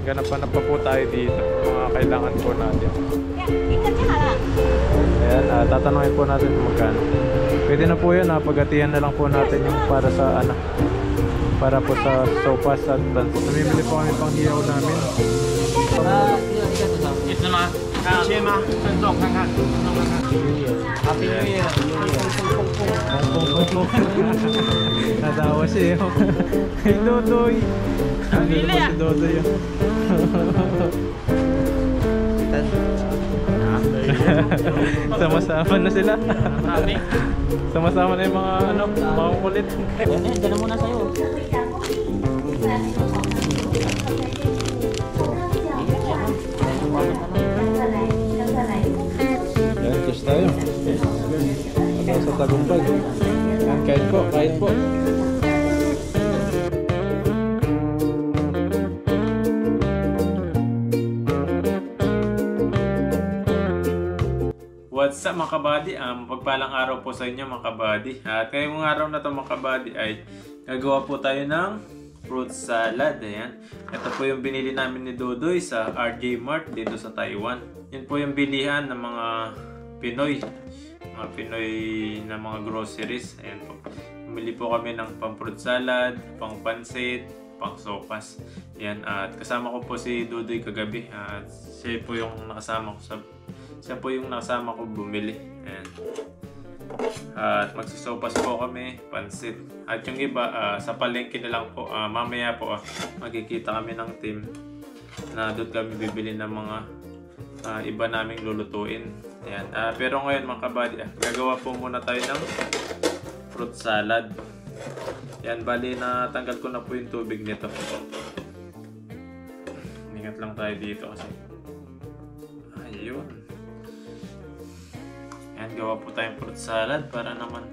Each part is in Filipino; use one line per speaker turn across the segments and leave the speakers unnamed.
Maghanap-hanap pa po tayo dito. Mga kailangan po natin.
一个价了。
Ayan, tatanungin po natin kung magkano. Pwede na po yan, pagatihan na lang po natin yung para sa ano. Para po sa sopas at buns. Namimili po kami pang hiyaw namin.
也是吗？切吗？郑重看看，郑重看看。Happy New Year！
Natawa siya eh. Hey Dodoy! Nandito po si Dodoy yun. Sama-sama na sila. Sama-sama na yung mga ano, mga kulit.
Dala muna sa'yo.
Yan, cheers tayo. Ano sa tagumpag. Yan, kahit po, kahit po. What's up mga kabady? Pagpalang araw po sa inyo mga kabady. At ngayong araw na to mga kabady ay gagawa po tayo ng fruit salad. Ayan. Ito po yung binili namin ni Dodoy sa RJ Mart dito sa Taiwan. Yan po yung bilihan ng mga Pinoy. Mga Pinoy na mga groceries. Ayan po. Bumili po kami ng pang fruit salad, pang pansit, pang sopas. Ayan. At kasama ko po si Dodoy kagabi. At siya po yung nakasama ko bumili. Ayan. At magsusopas po kami, pansit. At yung iba, sa palengke na lang po, mamaya po magkikita kami ng team na doon kami bibili ng mga iba naming lulutuin. Ayan. Pero ngayon mga kabady, gagawa po muna tayo ng fruit salad. Ayan, bali na tanggal ko na po yung tubig nito. Ingat lang tayo dito kasi. Ayun. Ayan, gawa po tayong fruit salad para naman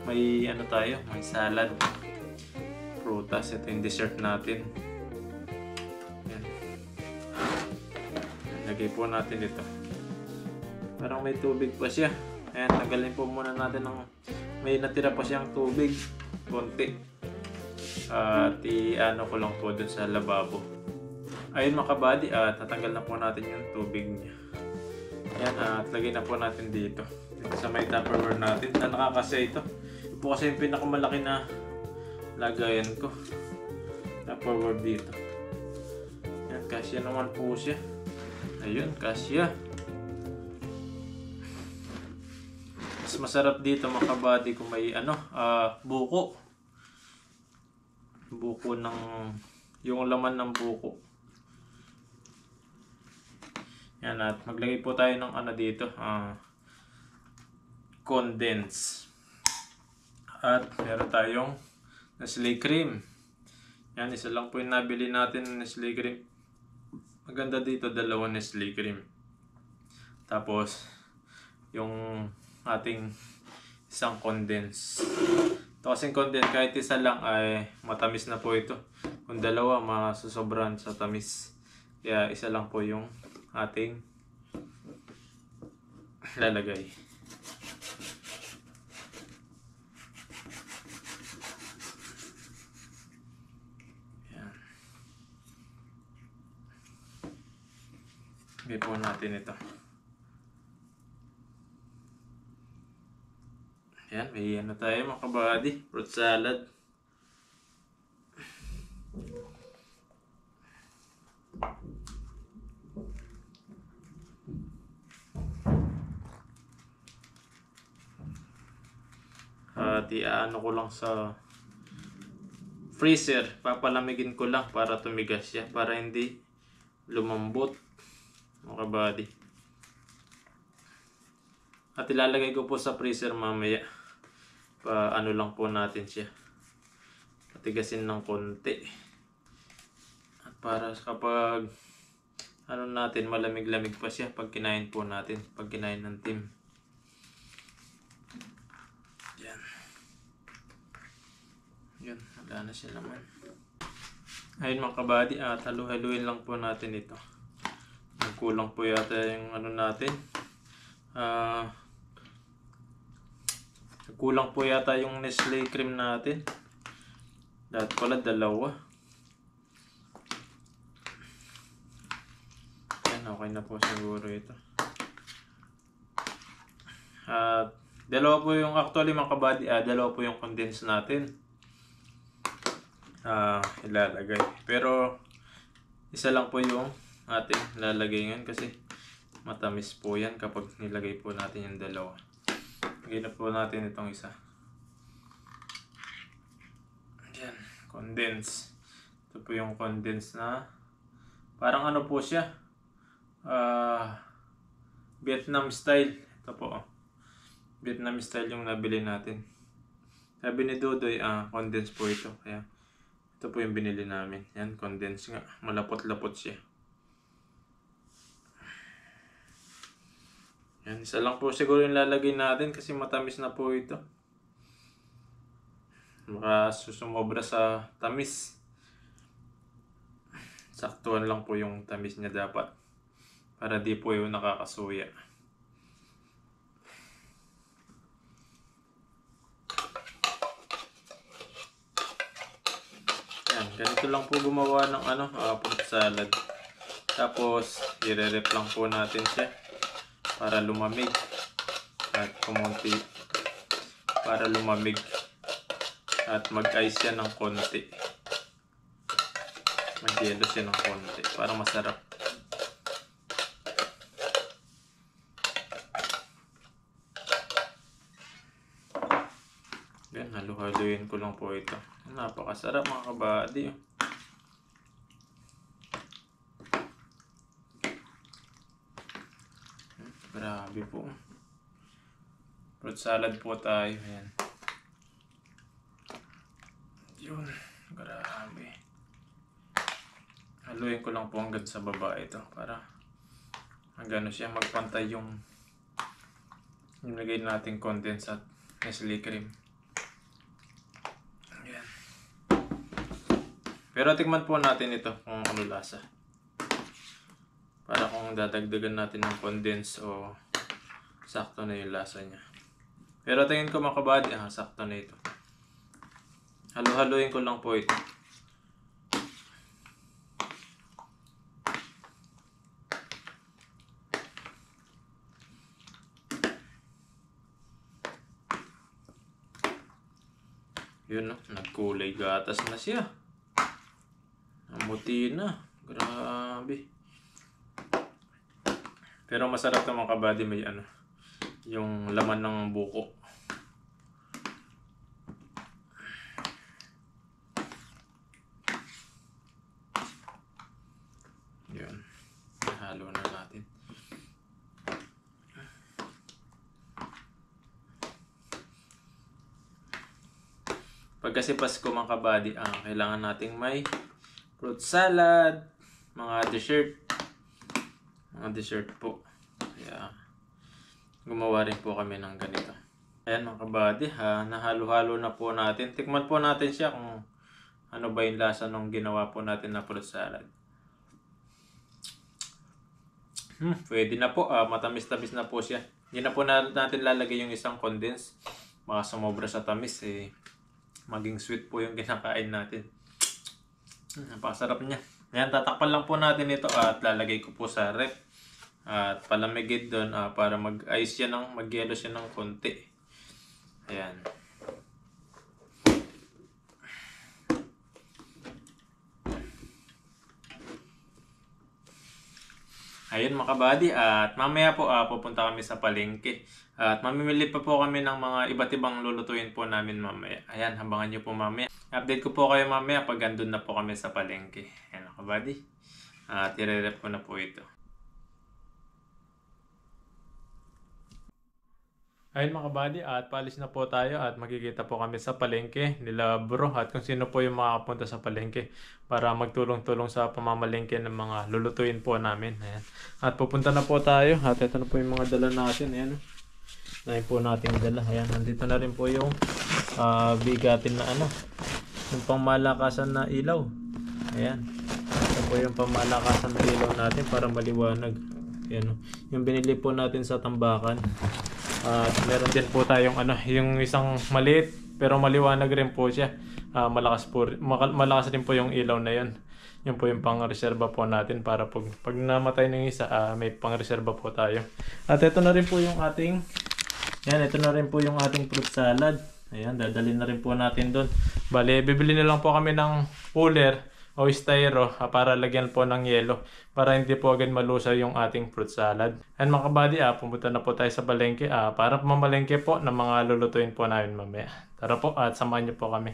may ano tayo, may salad. Prutas, ito yung dessert natin. Ayan. Lagay po natin ito. Parang may tubig pa siya. Ayan, tanggalin po muna natin ng may natira pa siyang tubig. Konti. At i-ano ko lang po dun sa lababo. Ayun mga kabady, tatanggal na po natin yung tubig niya. Ayan, at lagay na po natin dito sa may Tupperware natin na nakakasya ito. Ito po kasi yung pinakamalaki na lagayan ko. Tupperware dito. Ayan, kasya naman po siya. Ayun, kasya. Mas masarap dito mga kabady kung may ano, buko. Buko ng, yung laman ng buko. Yan, at maglagay po tayo ng ano dito, condense. At meron tayong Nestle cream. Yan, isa lang po yung nabili natin ng Nestle cream. Maganda dito, dalawang Nestle cream. Tapos yung ating isang condense. Ito kasing condense, kahit isa lang ay matamis na po ito. Kung dalawa, masusobran sa tamis. Kaya isa lang po yung ating lalagay. Ayan. Lagay po natin ito. Ayan, may ano tayo mga kabady, fruit salad. At iaano ko lang sa freezer, papalamigin ko lang para tumigas siya, para hindi lumambot mga kabady. At ilalagay ko po sa freezer mamaya. Ano lang po natin siya, patigasin ng konti. At para kapag ano natin, malamig-lamig pa siya pag kinain po natin, pag kinain ng team. Yan. Yan, wala na siya naman. Ayun mga kabady, halu-haluin lang po natin ito. Nagkulang po yata yung ano natin. Kulang po yata yung Nestle cream natin. Dapat pala dalawa. okay na po siguro ito. At dalawa po yung actually mga kabady, dalawa po yung condense natin ilalagay. Pero isa lang po yung ating lalagay ngayon kasi matamis po yan kapag nilagay po natin yung dalawa. Lagay na po natin itong isa. Yan, condense. Ito po yung condense na parang ano po siya, Vietnam style. Ito po, Vietnam style yung nabili natin. Sabi ni Dudoy, condense po ito. Kaya ito po yung binili namin. Yan, condense nga. Malapot-lapot siya. Yan, isa lang po siguro yung lalagay natin kasi matamis na po ito. Baka susumobra sa tamis. Saktuhan lang po yung tamis niya dapat. Para di po yung nakakasuya. Yan, ganito lang po gumawa ng fruit salad. Tapos, i-re-rep lang po natin siya para lumamig. At kumunti para lumamig. At mag-ice siya ng konti. Mag-yelo siya ng konti para masarap. Yan, halu-haluin ko lang po ito. Napakasarap mga kabady. Grabe po. Fruit salad po tayo. Ayan. Yun. Grabe. Haluin ko lang po hanggang sa baba ito para magano siya, magpantay yung nilagay natin condense at Nestle cream. Pero tikman po natin ito kung ano lasa. Para kung dadagdagan natin ng condense o sakto na yung lasa niya. Pero tingin ko mga kabady, sakto na ito. Halu-haluin ko lang po ito. Yun, nagkulay gatas na siya. Namuti na. Grabe. Pero masarap ito mga kabady, may yung laman ng buko. Yun. Halo na natin. Pag kasi Pasko mga kabady, kailangan nating may fruit salad, mga dessert po. Kaya gumawa rin po kami ng ganito. Ayan mga kabady, nahalo-halo na po natin. Tikman po natin siya kung ano ba yung lasa nung ginawa po natin na fruit salad. Pwede na po, matamis-tamis na po siya. Hindi na po natin lalagay yung isang condense. Baka sumobra sa tamis, maging sweet po yung kinakain natin. Napakasarap niya. Ayan, tatakpan lang po natin ito at lalagay ko po sa rep. At palamigid doon para mag-ice siya mag-yelo siya ng konti. Ayan. Ayun mga kabady, at mamaya po pupunta kami sa palengke. At mamimili pa po kami ng mga iba't ibang lulutuin po namin mamaya. Ayan, habangan nyo po mamaya. Update ko po kayo mamaya pag andun na po kami sa palengke. Ayan mga kabady. At i-rep ko na po ito. Ayun mga kabady, at paalis na po tayo at magkikita po kami sa palengke nila bro at kung sino po yung makakapunta sa palengke para magtulong-tulong sa pamamalengke ng mga lulutuin po namin. Ayan. At pupunta na po tayo at ito na po yung mga dala natin. Ayan. Nahin po natin dala. Ayan. Nandito na rin po yung bigatin na yung pangmalakasan na ilaw. Ayan. Ito po yung pangmalakasan na ilaw natin para maliwanag. Ayan. Yung binili po natin sa tambakan. At meron din po tayong yung isang maliit pero maliwanag rin po siya. Malakas din po yung ilaw na 'yon. Yun po yung pang-reserva po natin para pag namatay ng isa, may pang-reserva po tayo. At ito na rin po yung ating, ito na rin po yung ating fruit salad. Ayan, dadalhin na rin po natin doon. Bale, bibili na lang po kami ng cooler o styro para lagyan po ng yelo para hindi po agad malusaw yung ating fruit salad. And mga kabady, pumunta na po tayo sa palengke para mamalengke po ng mga lulutuin po namin mamaya. Tara po at samahan niyo po kami.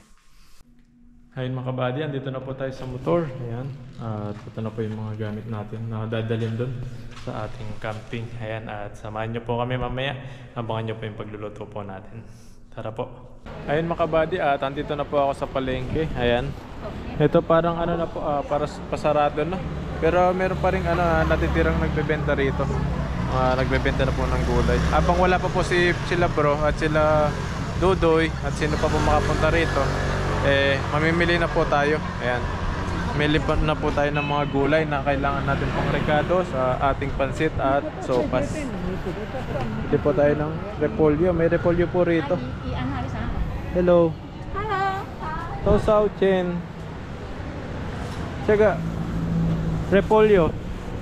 Ayun mga kabady, andito na po tayo sa motor. Ayan, at ito na po yung mga gamit natin na dadalhin doon sa ating camping. Ayan, at samahan niyo po kami mamaya. Abangan niyo po yung pagluluto po natin. Tara po. Ayun mga kabady, andito na po ako sa palengke. Ayan. Ito parang ano na po, para pasarado na. Pero meron pa rin natitirang nagbebenta rito. Nagbebenta na po ng gulay. Habang wala pa po sila bro at sila Dudoy at sino pa po makapunta rito, mamimili na po tayo. Ayan. Mili na po tayo ng mga gulay na kailangan natin pang rekado sa ating pansit at sopas. Hindi po tayo ng repolyo. May repolyo po rito. Hello.
Hello.
Tousao Chen. Tsaga. Repolyo.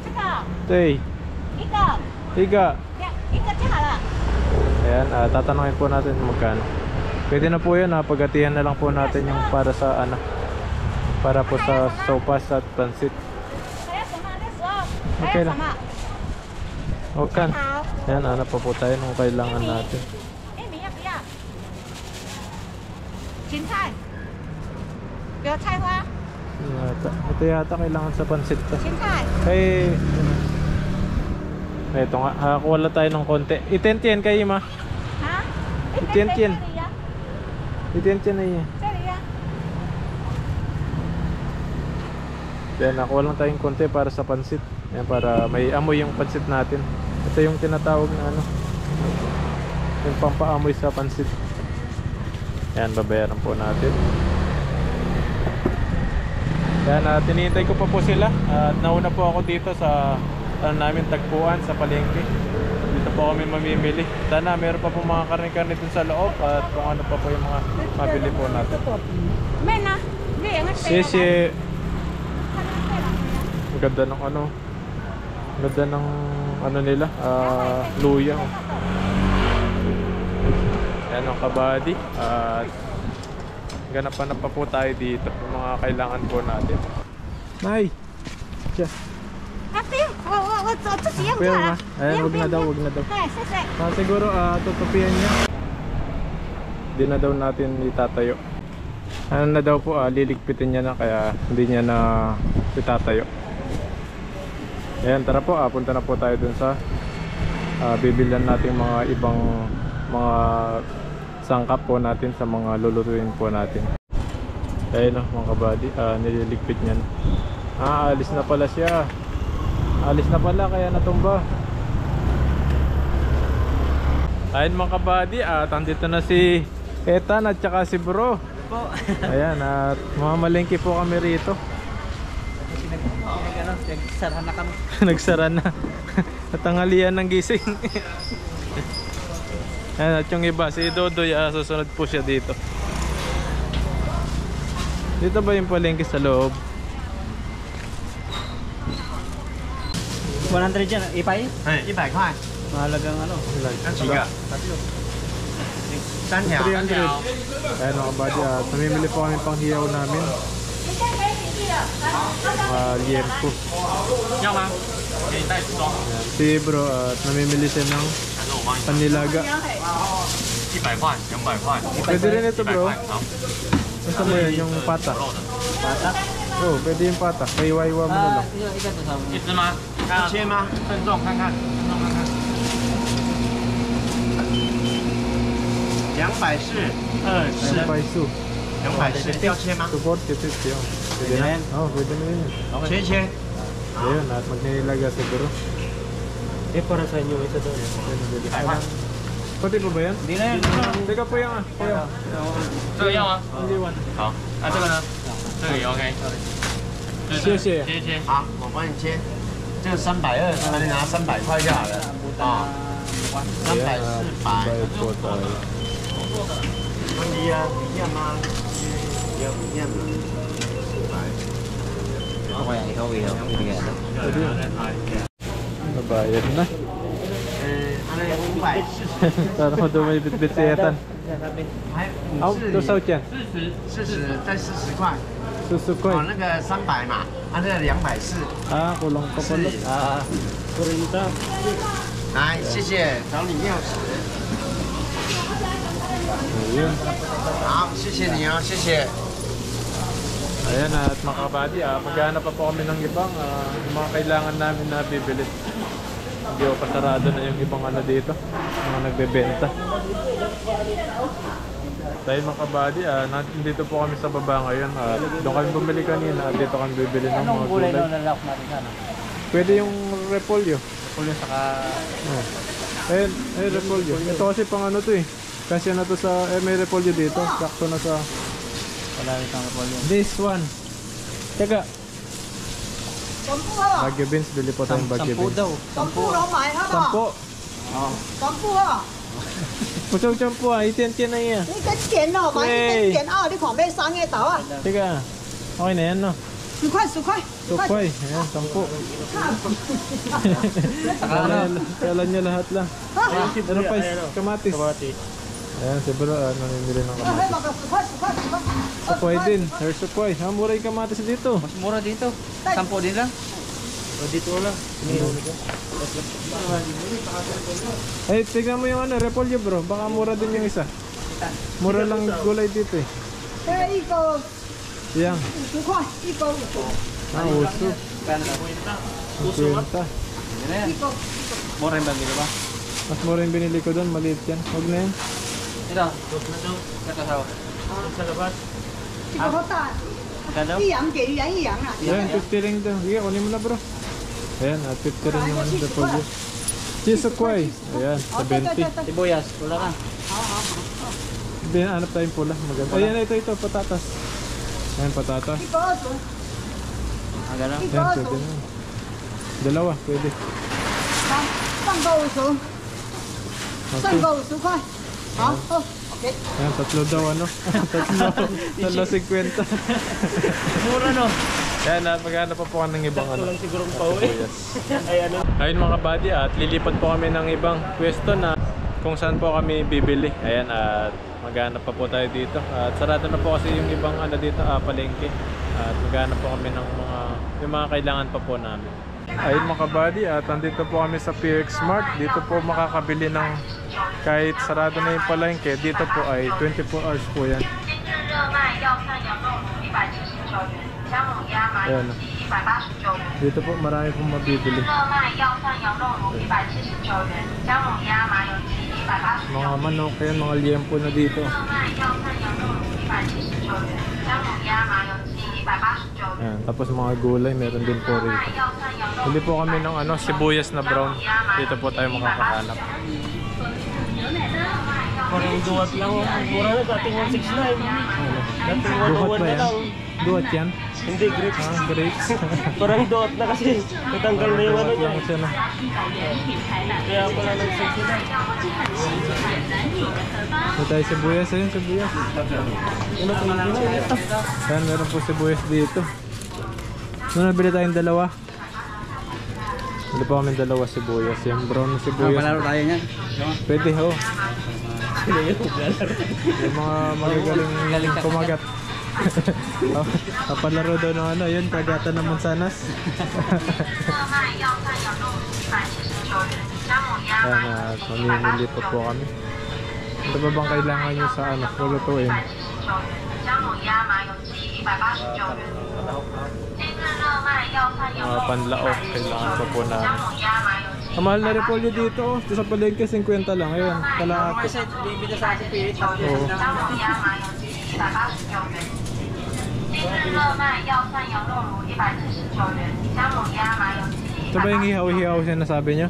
这个
Tay.
一个
Higa.
一个就好了。
Ayan, tatanungin po natin magkano. Pwede na po yan, paghatihan na lang po natin yung para sa para po sa sopas at pansit.
还有什么？那时候还
Okay
有什
lang.
么？
Okay.
好，
Ayan, hanap pa po tayo nung kailangan natin.
玉米要不要？芹菜，有菜花，
Ito yata kailangan sa pansit to.
芹菜，
Kay... Ito nga, kuha tayo ng konti. Itentien kayo ma.
啊，
甜甜
这里呀，
Itentien na yun.
这里呀，
Then, nakuha lang tayong konti para sa pansit. Ayan, para may amoy yung pansit natin. Ito yung tinatawag na yung pampaamoy sa pansit. Ayan, babayaran po natin. Ayan, tinihintay ko pa po sila. At nauna po ako dito sa namin tagpuan sa palengke. Dito po kami mamimili. Sana meron pa po mga karne-karne dun sa loob. At kung ano pa po yung mga mabili po natin.
妹呢？你也会飞
Sisi. Ang ganda ng ganda ng nila, luya. Ayan ang kabady. At ganapan pa po tayo dito yung mga kailangan po natin. Nay! Siya.
啊，不用，我自己用
Pero
就好
nga.
了。
Ayan, wag na daw, wag na daw.
对，谢谢。
Siguro tutupian niya. Hindi na daw natin itatayo. Ano na daw po, liligpitin niya na kaya hindi niya na itatayo. Ayan, tara po, punta na po tayo dun sa bibilihan natin mga ibang mga sangkap po natin sa mga lulutuin po natin. Ayun mga kabady, nililigpit niyan. Alis na pala siya. Alis na pala kaya natumba. Ayun mga kabady, andito na si Ethan at saka si bro. Ayan, at mamalengke po kami rito.
Nagsara na kami.
Nagsara na. Natanghalian ng gising. Ayan, at yung iba, si Dodoy, susunod po siya dito. Dito ba yung palengke sa loob?
100 dyan, ipay?
100块，
Mahalagang ano.
几个？3条。
300. Ayan mga kabady, namimili po kami pang hiyaw namin. Liempo.
要吗？给你袋子装。
Si bro, at namimili siya ng
反正我帮你。
panilaga.
100块，200块。
Pwede rin ito bro.
好。
Basta mo yan, yung pata.
肉的。
Patak.
Oh, pwede yung pata. Kaiwa-iwa mo na lang.
Ikat to sa
一只吗？一千吗？称重看看，称重看看。240，24，
Paiso.
240，要切吗？
Support kasi siya. Pwede na? Oo, pwede na yun.
切。
Ayun, at magninilaga siguro.
para sa inyo ito doon.
100块。
Pati pa ba yan?
Hindi na yan.
Teka po yan kuya.
这个要吗？
Only one.
好，那这个呢？这个也 OK。
谢谢
切。好，我帮你切。这个320，你拿300块就好了。啊。
Bayad po tayo.
问题啊，一样吗？一样吗？100。好，
ko kaya ihaw-ihaw. Sige, ano?
Nabayad na.
那个540，
Sana ko doon may bitbit si Ethan.
还
Aw,
50
多少钱？
40再40块。
Susukoy.
哦，那个300嘛，那个240。
Ah, kulang pa pala.
Ah,
来，谢谢，找你钥匙。
Ayun.
好，谢谢你哦，谢谢。
Ayan at mga kabady, maghanap pa po kami ng ibang yung mga kailangan namin na bibili. Hindi ko pasarado na yung ibang ano dito, mga nagbebenta. Dahil mga kabady, nandito po kami sa baba ngayon. Doon kami bumili kanina at dito kami bibili ng mga gulay.
nalak natin sana?
Pwede yung repolyo.
Pulyo saka...
Oh. Ayun, repolyo. Ito kasi pang ano to eh. Kasi na to sa, may repolyo dito. Sakto na sa...
Wala rin ang pulyo.
This one. Teka.
全部啊，
Baguio beans, bili po tayong Baguio
10
beans.
daw.
全部都买好不好？
Sampo.
全部啊，
Pusaw champo ah, iten-iten na yan.
你跟点哦，买一点点啊，你看买3个豆啊，
Teka, okay na yan no?
10块10块，
Tukoy, ayan, 10. Kala niya lahat lang. Ano pa, kamatis. Ayan, si bro, namimili ng
哎，
kamatis.
那个10块10块10块，
Sukoy din, there's sukoy. Mura yung kamatis dito.
Mas mura dito. 10 din lang. O dito lang.
Eh, tignan mo yung ano, repolyo bro. Baka mura din yung isa. Mura lang gulay dito eh.
这一个
Yan.
50块，一个50，
Uso.
Kano lang?
50.
Yan na yan. Mura yung bagay ba?
Mas mura yung binili ko doon, maliit yan. Huwag na yan.
Ito. Nakasawa.
这个好大，
Kano?
一样给人一样啊。
Ayan, 50 ring doon. Sige, kunin mo na bro. Ayan, at 50 rin yung ano, repolyo. Chisukway. Ayan, 70.
Sibuyas. Wala ka.
Binahanap tayong pula. Maganda. Ayan, ito, patatas. Ayan, patatas.
一个20，
Ah, gano'n?
一个
Ayan,
20，
pwede na. Dalawa, pwede.
上个50，上
Okay.
个50块，好，好，OK。
Ayan, tatlo daw ano. tatlo 50.
Mura no?
Ayan, maghanap pa po kami ng ibang ano.
Siguro pauwi.
Ayun mga kabady, at lilipat po kami ng ibang pwesto na kung saan po kami bibili. Ayan, at maghanap pa po tayo dito. At sarado na po kasi yung ibang ano dito, palengke. At maghanap po kami ng yung mga kailangan pa po namin. Ayun mga kabady, at nandito po kami sa PX Mart. Dito po makakabili ng kahit sarado na yung palengke. Dito po ay 24 hours po yan. Ayan. Dito po marami pong mabibili. Mga manok, yan, mga liempo na dito. Ayan, tapos mga gulay, meron din po rito. Hindi po kami ng ano, sibuyas na brown. Dito po tayo makakahanap.
Parang duwat lang. Mura na. Dating 169. Dating
Duhat ba
101 na
yan?
lang.
Duhat yan?
Hindi, grapes.
Grapes.
Parang duwat na kasi. Natanggal na yung ano
Duhat
niya.
lang siya na.
Kaya pala nag-69.
Ito tayo sibuyas, ayun sibuyas. Ayan, meron po sibuyas dito. Nung nabili tayong dalawa. Hindi pa kami dalawa sibuyas. Yung brown na sibuyas.
Palaro tayo niyan.
Pwede ho. Yung mga magagaling kumagat. Kapalaro daw ng ano, yun, kagatan ng mansanas. Ayan, at mamimili pa po kami. Ano ba bang kailangan nyo sa ano, lulutuin? Panlaok, kailangan pa po namin. Ang mahal na repolyo dito, oh. Ito sa palengke 50 lang. Ayun, kalahati.
Bibili sa akin pilit.
Oo. Ito ba yung hihaw-hihaw siya nasabi niyo?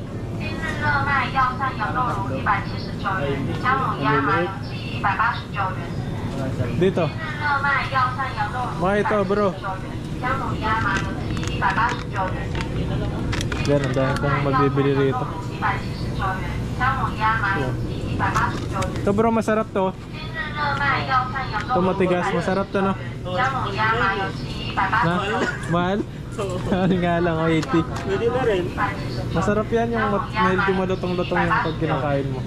Dito. Mga ito bro. Yan, ang dahil kong magbibili rito. Ito bro, masarap to. Ito matigas, masarap to no? Na? Mahal? Ano nga lang, 80.
Pwede na rin.
Masarap yan yung medyo malutong-lutong yung pag kinakain mo.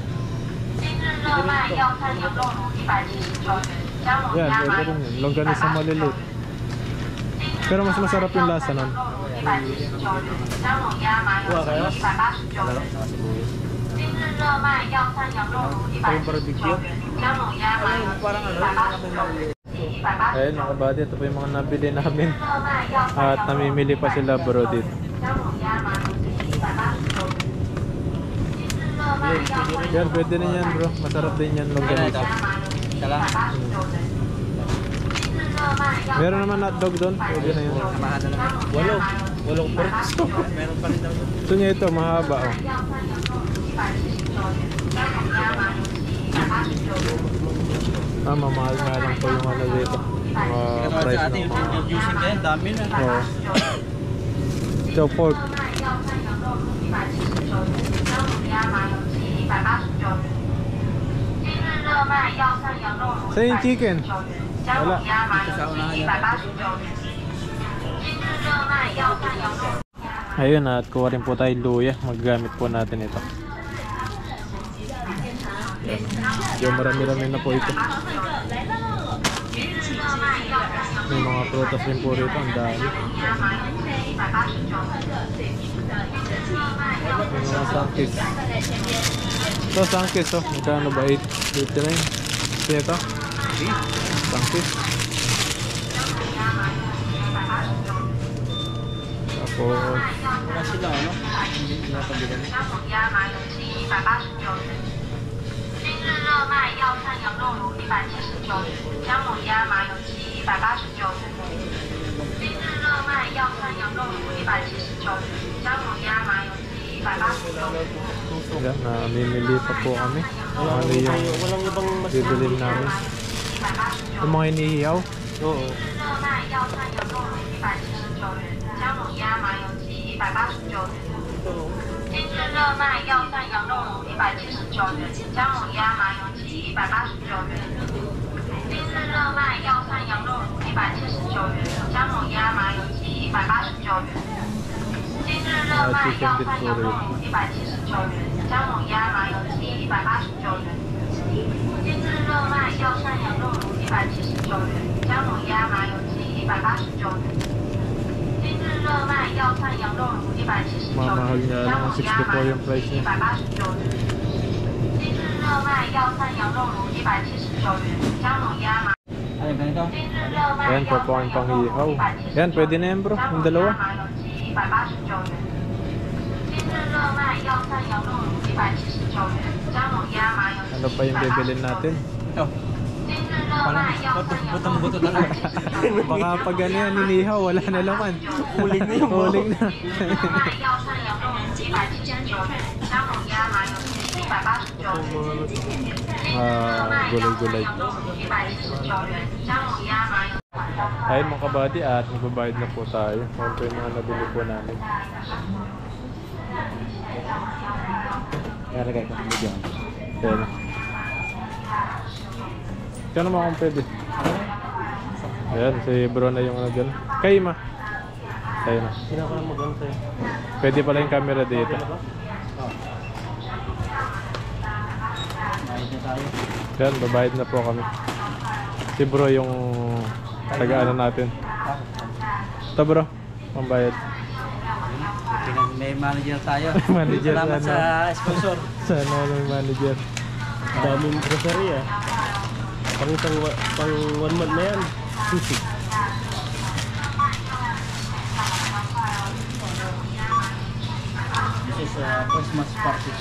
Yan, pwede rin yun. Longganisa maliliit. Pero mas masarap yung lasa nun.
Kuha kayo? Parang barbecue? Ayun, parang ano,
Ayun mga kabady, ito po yung mga nabili namin. At namimili pa sila bro dito. Yan, pwede rin yan bro. Masarap din yan longganisa. Meron naman hotdog doon. Pwede na yun.
Walong perso. Meron pa rin daw.
Ito niya ito, mahaba oh. Mamahal nga lang po yung ano dito. Mga price ng mga...
Introducing kayo, dami na.
Oo. Ito pork. Sa yung chicken? Wala. Ayun at kuha rin po tayo luya. Magagamit po natin ito. Yung marami-rami na po ito. May mga prutas rin po rito. Ang dami. May mga sangkis. Ito sangkis oh. Magkano ba? 8 rin. Ito? Sangkis. Tapos
Wala sila, ano? Hindi sila pabilan.
yan, namimili pa po kami. Ano yung
Walang ibang mas...
bibilin namin. Yung mga inihiyaw.
Oo.
Chicken bit po rin. Mamahal nga lang, 64 yung price niya.
Ayun, ganito.
Ayan po po ang panghihaw. Yan, pwede na yan bro, yung dalawa. Ano pa yung bibilin natin?
Ito. Parang butang-buto talaga.
Baka pag ano yan, inihaw, wala na laman.
Uling na yung mga.
Uling na. Gulay-gulay. Ayun mga kabady at magbabayad na po tayo. Kung po yung mga nabili po namin.
Kaya lagay ko sa dyan.
Ayan. Ikaw naman kung pwede. Ayan, si bro na yung ano dyan. Kayo ma. Ayun na.
Sino ko lang mag-ano sa'yo?
Pwede pala yung camera dito.
Bayad na tayo.
Ayan, babayad na po kami. Si bro yung taga-ano natin. Ito bro, pambayad.
May manager tayo.
Manager,
Salamat
ano?
sa sponsor.
Sana may manager.
Daming grocery ah. Pang 1 month na yan. This is Christmas party.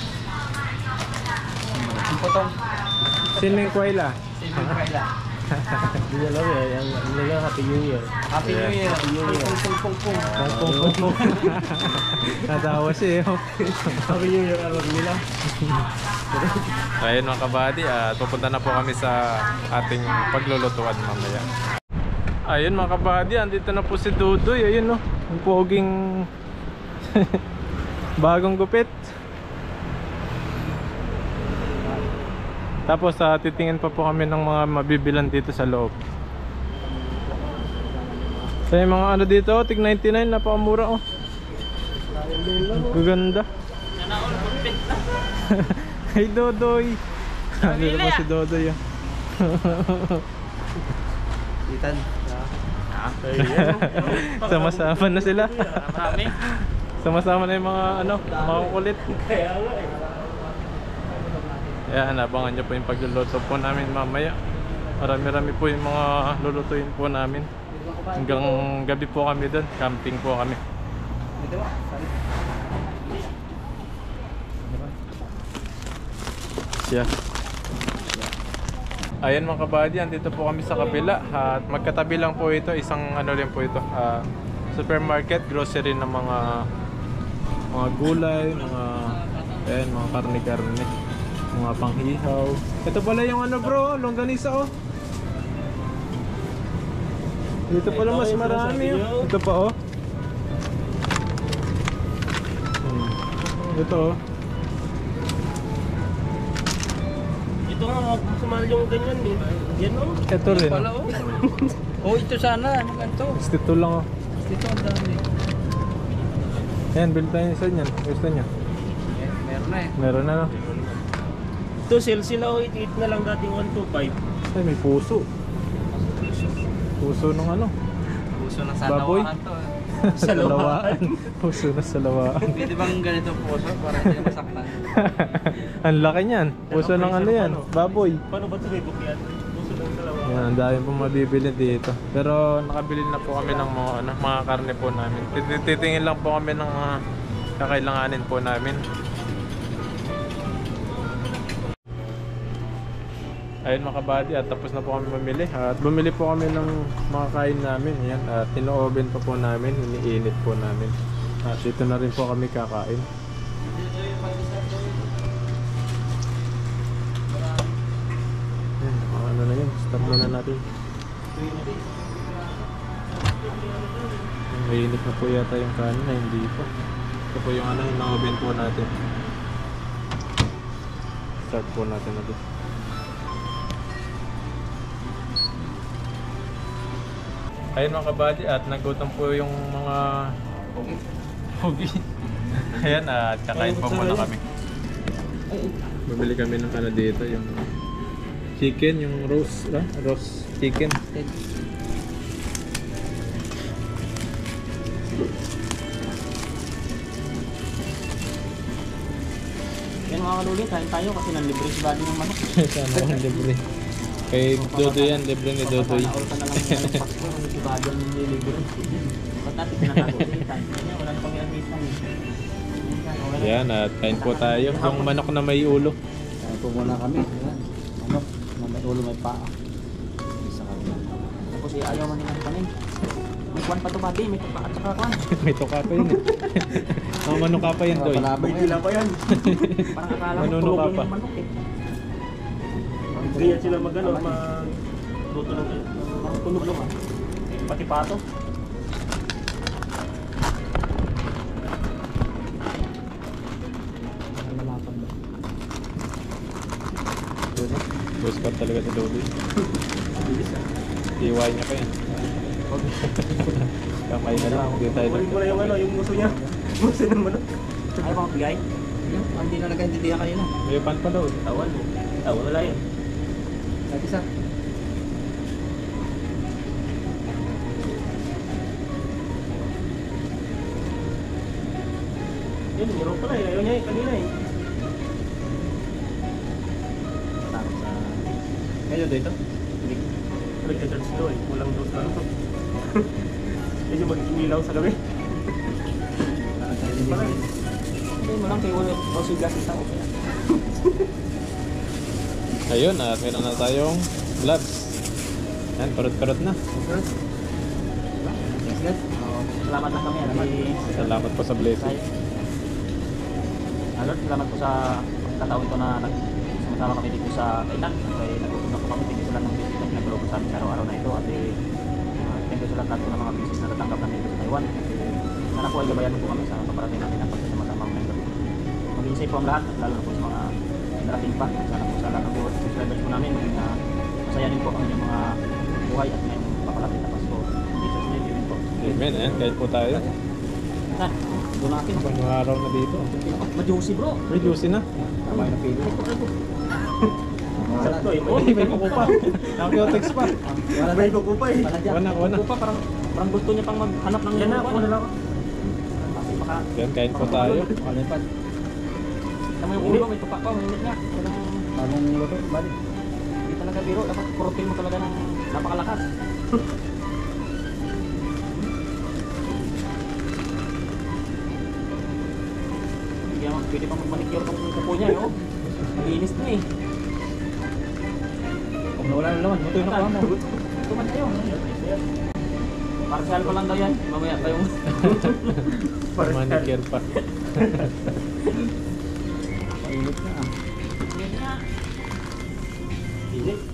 Ang potong.
Sino yung Kuwaila?
Sino kaila? Hindi alam eh. Ang nila Happy New Year. Happy New Year. Happy New Year. Pung.
Pong. Natawa siya eh.
Happy New Year alam nila.
Ayun mga kabady, pupunta na po kami sa ating paglulutuan mamaya. Ayun mga kabady, andito na po si Dudoy. Ayun no, ang poging bagong gupit. Tapos titingin pa po kami ng mga mabibilan dito sa loob.
So yung mga ano dito, tig 99, napakamura oh. Gaganda. Hey Dodoy. Dito po si Dodoy ah.
Itan.
Sama-sama na sila.
Marami.
Sama-sama na yung mga ano, mga kulit. Ayan, abangan nyo po yung pagluluto po namin mamaya. Marami-rami po yung mga lulutuin po namin. Hanggang gabi po kami doon, camping po kami. Yeah. Ayan mga kabady, andito po kami sa kabila at magkatabi lang po ito, isang ano rin po ito, supermarket, grocery ng mga gulay, mga karne-karne, mga panghihaw. Ito pala yung ano bro, longganisa oh. Dito pala mas marami oh. Ito pa oh. Ito oh.
Ito nga, sumali yung ganyan eh. Yan o.
Ito rin oh.
Oh, ito sana. Ano ganito?
Ito lang oh.
Ito ang dami.
Ayan, build tayo isa niyan. Gusto niya?
Meron na eh.
Meron na no?
Ito, sale sila o. 8 na lang dating 125.
Ay, may puso. Puso ng ano?
Puso ng
Baboy?
salawakan to.
Salawaan. Puso na salawaan.
Pwede bang ganito puso para hindi na masaktan?
Ang laki niyan. Puso ng ano yan? Baboy.
Paano ba ito may bukyan? Puso ng dalawa.
Yan, ang dami pong mabibili dito. Pero nakabili na po kami ng mga karne po namin. Titingin lang po kami ng kakailanganin po namin. Ayun mga kabady, at tapos na po kami mamili. At bumili po kami ng mga kain namin. Yan, at tino-oven pa po namin, iniinit po namin. At dito na rin po kami kakain. Yan, ano na yun, start muna natin. Mainit na po yata yung kanin, hindi po. Ito po yung ano, yung oven po natin. Start po natin natin. Ayun mga kabady, at nagutom po yung mga pogi. Ayan, at kakain po muna kami. Bumili kami ng ano dito, yung chicken, yung roast chicken.
Yan mga kaluli, kain tayo kasi nanlibre si Buddy ng manok.
Sana akong libre. Kay Dodoy yan, libre ni Dodoy.
All ka na lang ng Pasko, si Buddy ang nilibre. Ba't natin pinatago? Wala na pang ilang
Yan, at kain po tayo. Yung manok na may ulo.
Kaya po muna kami. Ayan. Manok na may ulo may paa. Isa kami.
Tapos ayaw man nilang kanin. May kwan pa ito Buddy, may tuka at saka kwan.
May tuka pa yun eh. Mga manok ka pa yan, Doy.
May dila pa yan. Parang akala mo
Manuno ka
tulog
pa.
yung manok eh. Ganyan sila magluto ng tulog lang ah. Pati pato.
Boss pa talaga sa Dodoy. Iway niya pa yan. Kamay na lang, hindi tayo
Kunin mo na yung ano, yung muso niya. Muso ng manok.
Ayaw bang bigay? Hindi na nagkaintindihan kanina.
May pan pa daw.
Tawan. Tawan wala yun.
Sabi sa.
Yun, meron pala eh. Ayaw niya eh, kanina eh.
Takot sa... Kayo dito?
Hindi. Nagka-charge daw eh. Kulang daw sa ano. Medyo mag-imilaw sa gabi.
Hindi
Pala eh.
Hindi mo lang kayo ulit. O sigas isa okay.
Ayun, at meron na tayong gloves. Yan, parot-parot na.
Yes, yes.
Salamat lang kami.
Salamat po sa blessing.
Salamat po sa kataon ko na sumasama kami dito sa Thailand. Kaya nagpupunta po kami dito sa lang ng visit na nagro sa amin sa araw-araw na ito. At thank you sa lahat ng mga business na natanggap namin dito sa Taiwan. Sana po ay gabayan po kami sa paparating natin ng pagsasama-samang member. Maging safe po ang lahat, lalo na po sa mga darating pa. Sana po sa lahat ng subscribers po namin maging masayanin po ang inyong mga buhay at ngayong papalapit na Pasko. Jesus name, amen po.
Amen, ayan. Kahit po tayo.
Ha, doon natin.
Mga araw na dito.
Majusi bro.
May juicy na.
Tama yung napili.
Sakto eh.
May kuko pa. Nakakiotex pa.
May kuko pa eh.
Wala.
Kuko pa, parang gusto niya pang maghanap ng yan na. Kuha na lang. Kasi baka,
Yan, kain po tayo.
Kalipad.
tama yung ulo, may tupa pa, may init nga. Kailangan,
Bagong luto. Balik.
hindi talaga biro, dapat kurutin mo talaga ng napakalakas. Pwede pang magmanicure kung kuko niya, yo. Linis na eh.
Kung nawala na naman, buto yung nakuha mo.
Tuman kayo. Partial pa lang daw yan. Mamaya pa yung...
Manicure pa.
Mainit na ah.
Yan nga.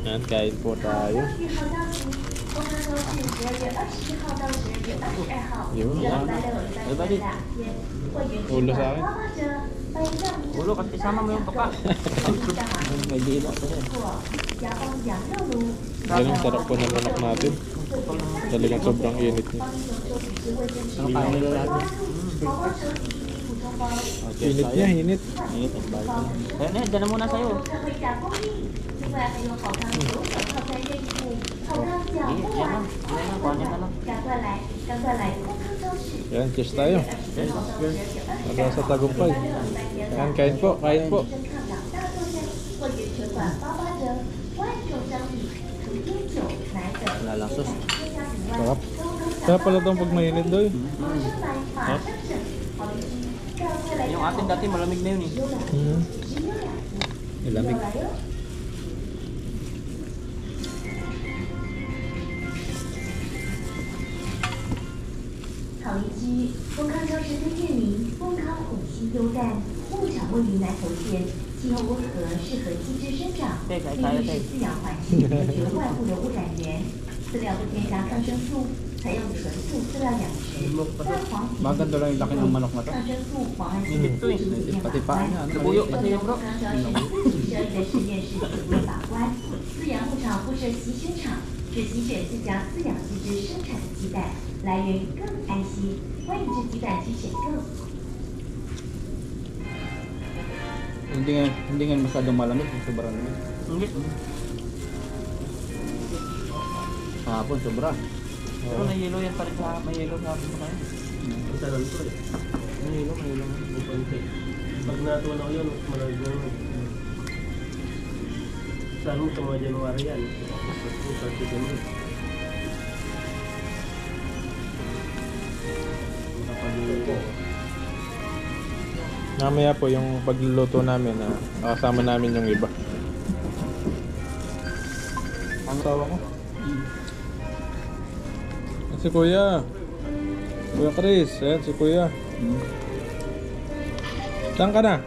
Yan, kain po tayo. Yun, yan.
Everybody.
Ulo sa akin.
Ulo, kasi isama mo yung tuka.
May dilo pa rin.
Yan ang sarap po ng manok natin. Talagang sobrang init niya.
Ano kain nila lahat?
Init niya, init.
Init ang balik na.
Ayan eh, dyan na muna sa'yo. Yan lang. Kuha niya na lang.
Yan, cheers tayo. Para sa tagumpay. Yan, kain po, kain po.
Wala lang sus.
Sarap. Sarap pala itong pag mainit doy.
Yung atin dati malamig na yun eh.
Ilamig.
烤一只丰康超市推荐您丰康虎溪优蛋，牧场位于南投县，气候温和，适合鸡只生长，并不是饲养环境解决外部的污染源。饲料不添加抗生素，采用纯素饲料养殖，蛋黄体
Maganda lang yung laki ng manok na to.
抗生素妨碍性的体验
Pati paa niya. Ano,
Nabuyo
maliit
kasi
eh.
yung bro.
丰康超市12的实验室指挥把关，饲养牧场不设洗选场，只洗选自家饲养鸡只生产的鸡蛋，来源更安心。欢迎至鸡蛋机选购。
Hindi nga masyadong malamig. Sobrang lamig.
Hindi.
Kahapon, sobra.
Pero may yelo yan pa rin sa, may yelo sa akin pa kayo.
Talan ko eh.
May yelo.
Pag natunaw yun, malamig na yun. Saan mo sa mga January yan? Pag ganun.
Mamaya po yung pagluluto namin, kasama namin yung iba. Ang sawa ko? Si Kuya. Kuya Chris. Ayan si Kuya. Saan ka na?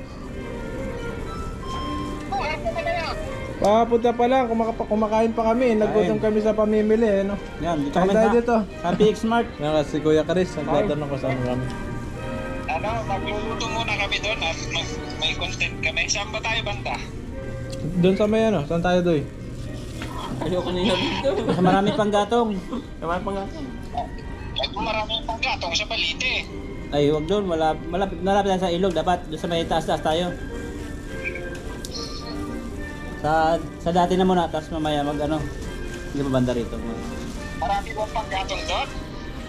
Papunta pa lang. Kumakain pa kami. Nagutom kami sa pamimili. No?
Yan, dito
Kain
kami
tayo
sa
dito.
Happy X Mart.
Yan si Kuya Chris. Nagtatanong ko saan kami.
Magluluto muna kami doon at may content kami. Saan ba tayo banda?
Doon sa may ano? Saan tayo doy?
Ayoko nila dito.
Sa marami pang gatong.
Kamay pa nga.
Ay, kung maraming panggatong sa Balite.
Ay, huwag doon. Malapit na sa ilog. Dapat doon sa may taas-taas tayo. Sa dati na muna. Tapos mamaya ano. Hindi ba banda rito?
Marami bang panggatong doon?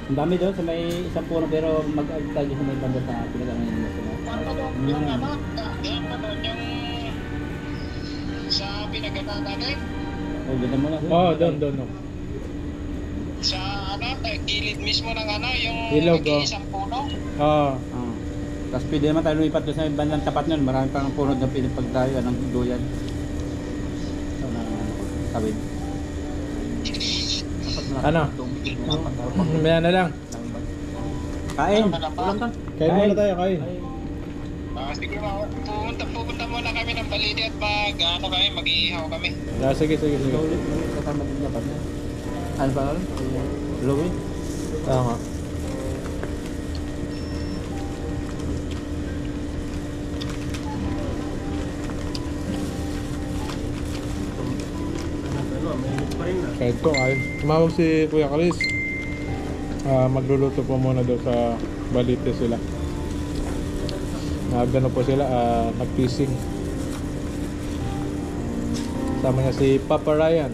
Ang dami doon sa may isang puno. Pero mag-agtag sa may banda sa pinagano'n mo.
Ano doon? Yung ano? Yung ano? Yung sa pinagatan natin?
Oh, doon na muna.
Oh, doon. No.
Sa ano? Gilid mismo ng ano? Yung
Ilog,
isang puno?
Ah.
Tapos pwede naman tayo lumipat doon sa may bandang tapat nun. Marami pang puno na pinipagtayo ng duyan. So, tawid.
Ano? Mamaya na lang.
Kain!
Kain muna tayo, kain.
Sige, pupunta muna kami ng Balite at ano kami, mag-iihaw kami.
Sige.
Kasama din niya pa. Ano ba? Louie?
Tama.
Ano, may pa rin na.
Kahit ko, kain. Tumawag si Kuya Chris. Magluluto po muna doon sa Balite sila. Nagano po sila, nag-fishing. Sama niya si Papa Ryan.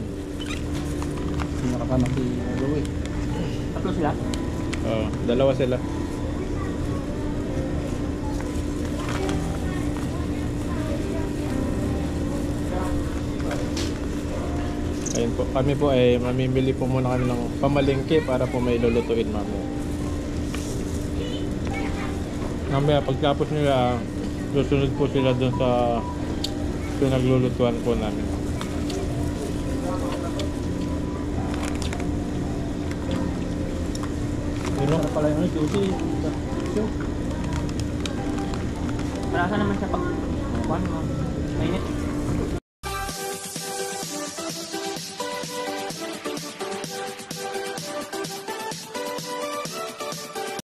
Hindi nakasama si Louie.
Tatlo sila?
Dalawa sila. Ayun po, kami po ay mamimili po muna kami ng pamalingki para po may lulutuin mamaya. Mamaya pagtapos nila, susunod po sila dun sa pinaglulutuan po namin.
Ano pala yung juicy?
Malasa naman siya pag kuhan mo. Mainit.